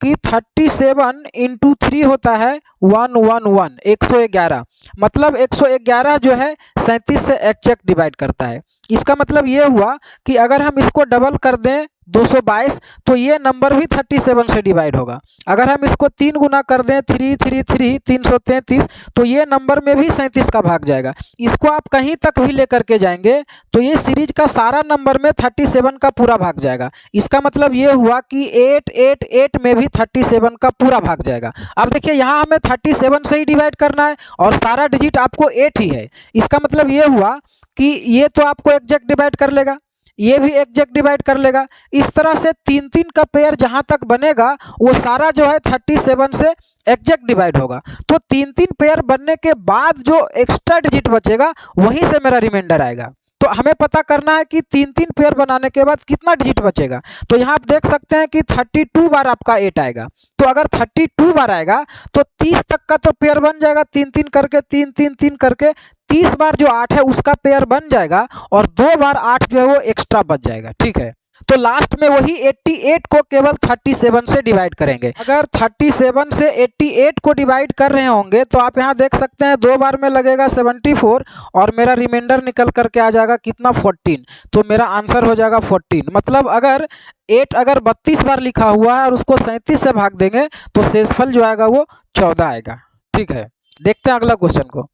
कि 37 इंटू 3 होता है 111, 111, मतलब 111 जो है 37 से एग्जैक्ट डिवाइड करता है। इसका मतलब ये हुआ कि अगर हम इसको डबल कर दें 222 तो ये नंबर भी 37 से डिवाइड होगा। अगर हम इसको 3 गुना कर दें 3 3 3 333 तो ये नंबर में भी 37 का भाग जाएगा। इसको आप कहीं तक भी लेकर के जाएंगे तो ये सीरीज का सारा नंबर में 37 का पूरा भाग जाएगा। इसका मतलब ये हुआ कि 888 में भी 37 का पूरा भाग जाएगा। अब देखिए यहाँ हमें 37 से ही डिवाइड करना है और सारा डिजिट आपको 8 ही है। इसका मतलब ये हुआ कि ये तो आपको एग्जैक्ट डिवाइड कर लेगा, ये भी एग्जैक्ट डिवाइड कर लेगा। इस तरह से 3 का पेयर जहां तक बनेगा वो सारा जो है 37 से एग्जैक्ट डिवाइड होगा। तो 3 पेयर बनने के बाद जो एक्स्ट्रा डिजिट बचेगा वहीं से मेरा रिमाइंडर आएगा। तो हमें पता करना है कि 3 पेयर बनाने के बाद कितना डिजिट बचेगा। तो यहाँ आप देख सकते हैं कि 32 बार आपका 8 आएगा। तो अगर 32 बार आएगा तो 30 तक का तो पेयर बन जाएगा, 3 करके 3 करके 30 बार जो 8 है उसका पेयर बन जाएगा और 2 बार 8 जो है वो एक्स्ट्रा बच जाएगा, ठीक है। तो लास्ट में वही 88 को केवल 37 से डिवाइड करेंगे। अगर 37 से 88 को डिवाइड कर रहे होंगे तो आप यहाँ देख सकते हैं 2 बार में लगेगा 74 और मेरा रिमाइंडर निकल करके आ जाएगा कितना, 14। तो मेरा आंसर हो जाएगा 14। मतलब अगर 8 अगर 32 बार लिखा हुआ है और उसको 37 से भाग देंगे तो शेषफल जो आएगा वो 14 आएगा, ठीक है। देखते हैं अगला क्वेश्चन को।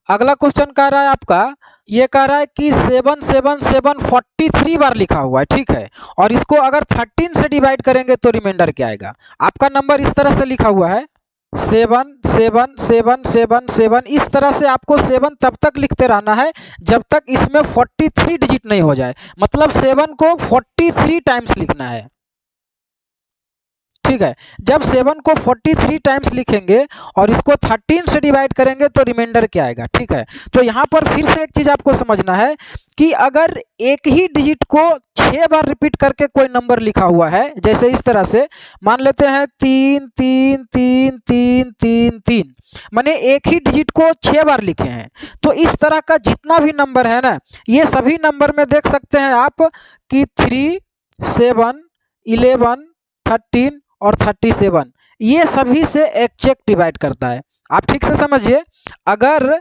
अगला क्वेश्चन कह रहा है आपका, ये कह रहा है कि 777 43 बार लिखा हुआ है, ठीक है। और इसको अगर 13 से डिवाइड करेंगे तो रिमाइंडर क्या आएगा। आपका नंबर इस तरह से लिखा हुआ है 7 7 7 7 7, इस तरह से आपको 7 तब तक लिखते रहना है जब तक इसमें 43 डिजिट नहीं हो जाए। मतलब 7 को 43 टाइम्स लिखना है, ठीक है। जब 7 को 43 टाइम्स लिखेंगे और इसको 13 से डिवाइड करेंगे तो रिमाइंडर क्या आएगा, ठीक है। तो यहाँ पर फिर से एक चीज़ आपको समझना है कि अगर एक ही डिजिट को 6 बार रिपीट करके कोई नंबर लिखा हुआ है, जैसे इस तरह से मान लेते हैं 3 3 3 3 3 3, माने एक ही डिजिट को 6 बार लिखे हैं। तो इस तरह का जितना भी नंबर है ना, ये सभी नंबर में देख सकते हैं आप कि 3 7 11 13 और 37 ये सभी से एग्जैक्ट डिवाइड करता है। आप ठीक से समझिए, अगर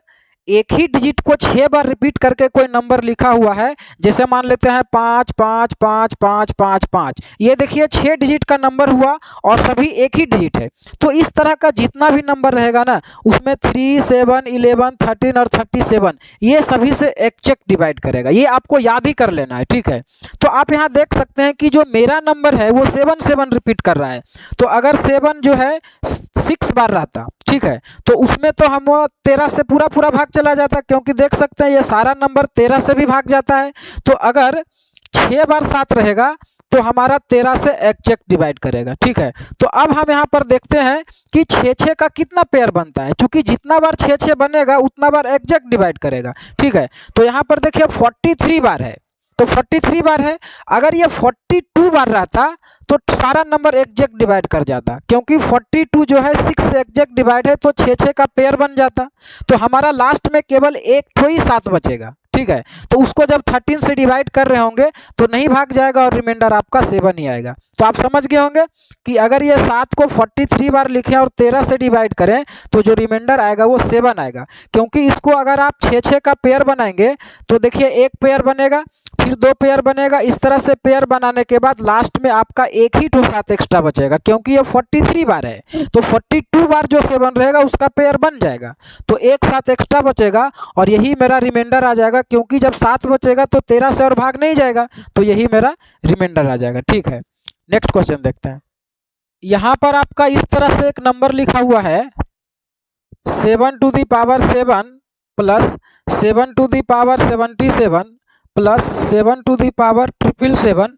एक ही डिजिट को 6 बार रिपीट करके कोई नंबर लिखा हुआ है, जैसे मान लेते हैं 5 5 5 5 5 5, ये देखिए 6 डिजिट का नंबर हुआ और सभी एक ही डिजिट है। तो इस तरह का जितना भी नंबर रहेगा ना उसमें 3 7 11 13 और 37 ये सभी से एग्जैक्ट डिवाइड करेगा। ये आपको याद ही कर लेना है, ठीक है। तो आप यहाँ देख सकते हैं कि जो मेरा नंबर है वो 7 7 रिपीट कर रहा है। तो अगर 7 जो है 6 बार रहता, ठीक है, तो उसमें तो हम 13 से पूरा भाग चला जाता, क्योंकि देख सकते हैं ये सारा नंबर 13 से भी भाग जाता है। तो अगर 6 बार 7 रहेगा तो हमारा 13 से एग्जैक्ट डिवाइड करेगा, ठीक है। तो अब हम यहाँ पर देखते हैं कि 6 का कितना पेयर बनता है, क्योंकि जितना बार 6 बनेगा उतना बार एग्जैक्ट डिवाइड करेगा, ठीक है। तो यहाँ पर देखिए 43 बार है, तो 43 बार है। अगर ये 42 बार रहता तो सारा नंबर एग्जैक्ट डिवाइड कर जाता, क्योंकि 42 जो है 6 से एग्जैक्ट डिवाइड है तो 6 का पेयर बन जाता। तो हमारा लास्ट में केवल एक ठो ही 7 बचेगा, ठीक है। तो उसको जब 13 से डिवाइड कर रहे होंगे तो नहीं भाग जाएगा और रिमाइंडर आपका 7 ही आएगा। तो आप समझ गए होंगे कि अगर ये 7 को 43 बार लिखें और 13 से डिवाइड करें तो जो रिमाइंडर आएगा वो 7 आएगा। क्योंकि इसको अगर आप 6 का पेयर बनाएंगे तो देखिए एक पेयर बनेगा, फिर 2 पेयर बनेगा। इस तरह से पेयर बनाने के बाद लास्ट में आपका एक ही तो 7 एक्स्ट्रा बचेगा, क्योंकि ये 43 बार है तो 42 बार जो 7 रहेगा उसका पेयर बन जाएगा, तो एक 7 एक्स्ट्रा बचेगा और यही मेरा रिमाइंडर आ जाएगा, क्योंकि जब 7 बचेगा तो 13 से और भाग नहीं जाएगा, तो यही मेरा रिमाइंडर आ जाएगा। ठीक है, नेक्स्ट क्वेश्चन देखते हैं। यहाँ पर आपका इस तरह से एक नंबर लिखा हुआ है 7 to the power 7 plus 7 to the power 77 plus 7 to the power 777।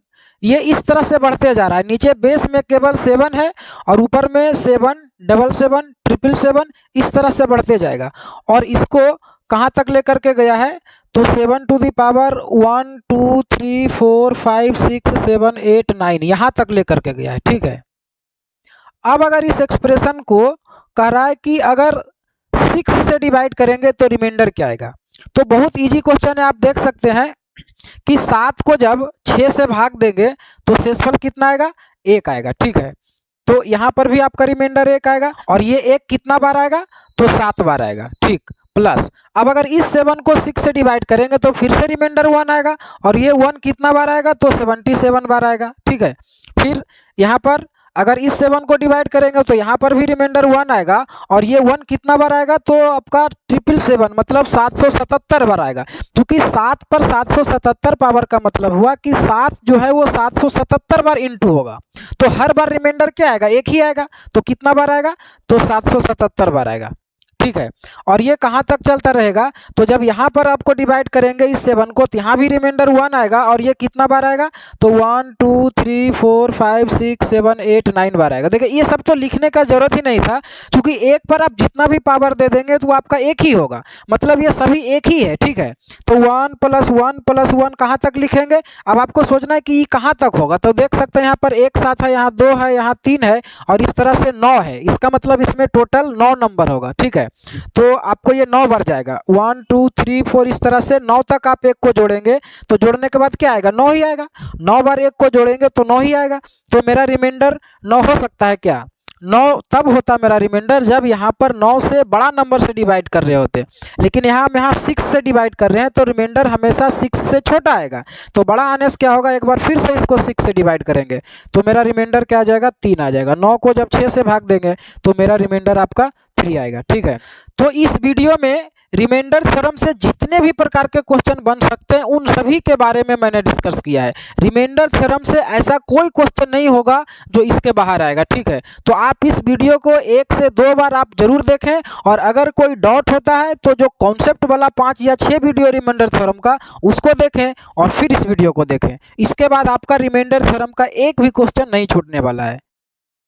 ये इस तरह से बढ़ते जा रहा है, नीचे बेस में केवल 7 है और ऊपर में 7 77 777 इस तरह से बढ़ते जाएगा। और इसको कहाँ तक लेकर के गया है, तो 7 टू दी पावर 1 2 3 4 5 6 7 8 9 यहाँ तक लेकर के गया है। ठीक है, अब अगर इस एक्सप्रेशन को कह रहा है कि अगर 6 से डिवाइड करेंगे तो रिमाइंडर क्या आएगा, तो बहुत इजी क्वेश्चन है। आप देख सकते हैं कि 7 को जब 6 से भाग देंगे तो शेषफल कितना आएगा, 1 आएगा। ठीक है, तो यहाँ पर भी आपका रिमाइंडर 1 आएगा और ये 1 कितना बार आएगा, तो 7 बार आएगा। ठीक, प्लस अब अगर इस 7 को 6 से डिवाइड करेंगे तो फिर से रिमाइंडर 1 आएगा और ये 1 कितना बार आएगा, तो 77 बार आएगा। ठीक है, फिर यहाँ पर अगर इस 7 को डिवाइड करेंगे तो यहाँ पर भी रिमाइंडर 1 आएगा और ये 1 कितना बार आएगा, तो आपका 777 मतलब 777 बार आएगा, क्योंकि 7 पर 777 पावर का मतलब हुआ कि 7 जो है वो 777 बार इंटू होगा, तो हर बार रिमाइंडर क्या आएगा, एक ही आएगा, तो कितना बार आएगा, तो 777 बार आएगा। ठीक है, और ये कहाँ तक चलता रहेगा, तो जब यहाँ पर आपको डिवाइड करेंगे इस 7 को तो यहाँ भी रिमाइंडर 1 आएगा और ये कितना बार आएगा, तो 1 2 3 4 5 6 7 8 9 बार आएगा। देखिए ये सब तो लिखने का जरूरत ही नहीं था, क्योंकि एक पर आप जितना भी पावर दे देंगे तो आपका एक ही होगा, मतलब ये सभी एक ही है। ठीक है, तो 1 + 1 + 1 कहाँ तक लिखेंगे, अब आपको सोचना है कि ये कहाँ तक होगा, तो देख सकते हैं यहाँ पर एक साथ है, यहाँ 2 है, यहाँ 3 है और इस तरह से 9 है, इसका मतलब इसमें टोटल 9 नंबर होगा। ठीक है, तो आपको ये 9 बार जाएगा, 1 2 3 4 इस तरह से 9 तक आप एक को जोड़ेंगे तो जोड़ने के बाद क्या आएगा, 9 ही आएगा। 9 बार एक को जोड़ेंगे तो 9 ही आएगा, तो मेरा रिमाइंडर 9 हो सकता है क्या, 9 तब होता मेरा रिमाइंडर जब यहाँ पर 9 से बड़ा नंबर से डिवाइड कर रहे होते, लेकिन यहाँ हम 6 से डिवाइड कर रहे हैं तो रिमाइंडर हमेशा 6 से छोटा आएगा। तो बड़ा आने से क्या होगा, एक बार फिर से इसको 6 से डिवाइड करेंगे तो मेरा रिमाइंडर क्या आ जाएगा, 3 आ जाएगा। 9 को जब 6 से भाग देंगे तो मेरा रिमाइंडर आपका 3 आएगा। ठीक है, तो इस वीडियो में रिमाइंडर थ्योरम से जितने भी प्रकार के क्वेश्चन बन सकते हैं उन सभी के बारे में मैंने डिस्कस किया है। रिमाइंडर थ्योरम से ऐसा कोई क्वेश्चन नहीं होगा जो इसके बाहर आएगा। ठीक है, तो आप इस वीडियो को 1 से 2 बार आप जरूर देखें और अगर कोई डाउट होता है तो जो कॉन्सेप्ट वाला 5 या 6 वीडियो रिमाइंडर थ्योरम का उसको देखें और फिर इस वीडियो को देखें। इसके बाद आपका रिमाइंडर थ्योरम का एक भी क्वेश्चन नहीं छूटने वाला है।